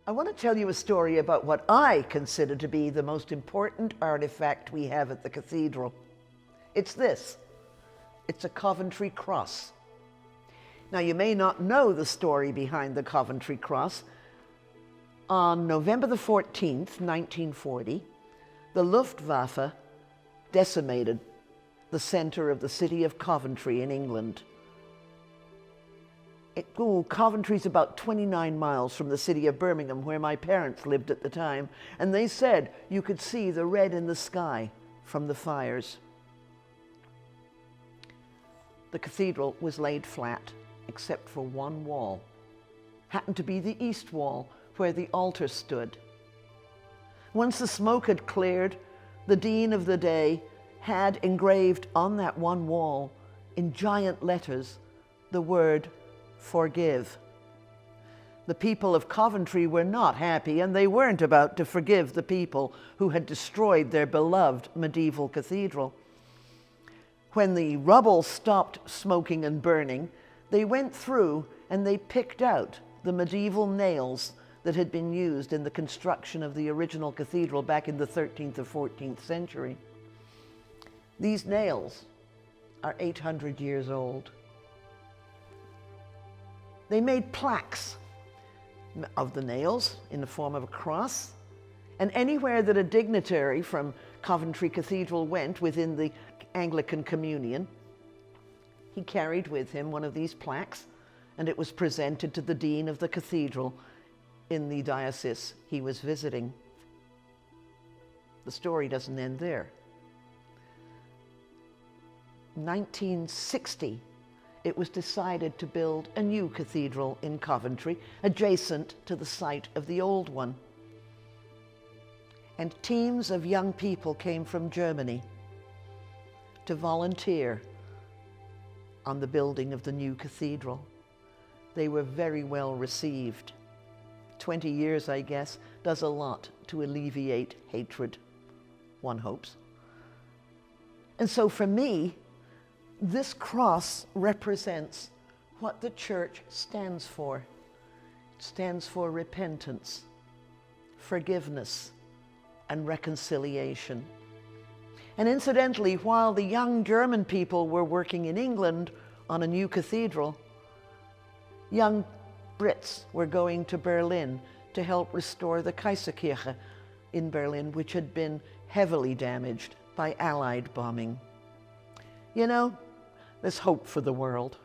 I want to tell you a story about what I consider to be the most important artifact we have at the cathedral. It's this. It's a Coventry Cross. Now, you may not know the story behind the Coventry Cross. On November the 14th, 1940, the Luftwaffe decimated the center of the city of Coventry in England. Coventry's about 29 miles from the city of Birmingham, where my parents lived at the time, and they said you could see the red in the sky from the fires. The cathedral was laid flat, except for one wall. Happened to be the east wall, where the altar stood. Once the smoke had cleared, the dean of the day had engraved on that one wall, in giant letters, the word "Forgive." The people of Coventry were not happy, and they weren't about to forgive the people who had destroyed their beloved medieval cathedral. When the rubble stopped smoking and burning, they went through and they picked out the medieval nails that had been used in the construction of the original cathedral back in the 13th or 14th century. These nails are 800 years old. They made plaques of the nails in the form of a cross, and anywhere that a dignitary from Coventry Cathedral went within the Anglican Communion, he carried with him one of these plaques, and it was presented to the dean of the cathedral in the diocese he was visiting. The story doesn't end there. 1960, it was decided to build a new cathedral in Coventry, adjacent to the site of the old one. And teams of young people came from Germany to volunteer on the building of the new cathedral. They were very well received. 20 years, I guess, does a lot to alleviate hatred, one hopes. And so for me, this cross represents what the church stands for. It stands for repentance, forgiveness, and reconciliation. And incidentally, while the young German people were working in England on a new cathedral, young Brits were going to Berlin to help restore the Kaiserkirche in Berlin, which had been heavily damaged by Allied bombing. You know, there's hope for the world.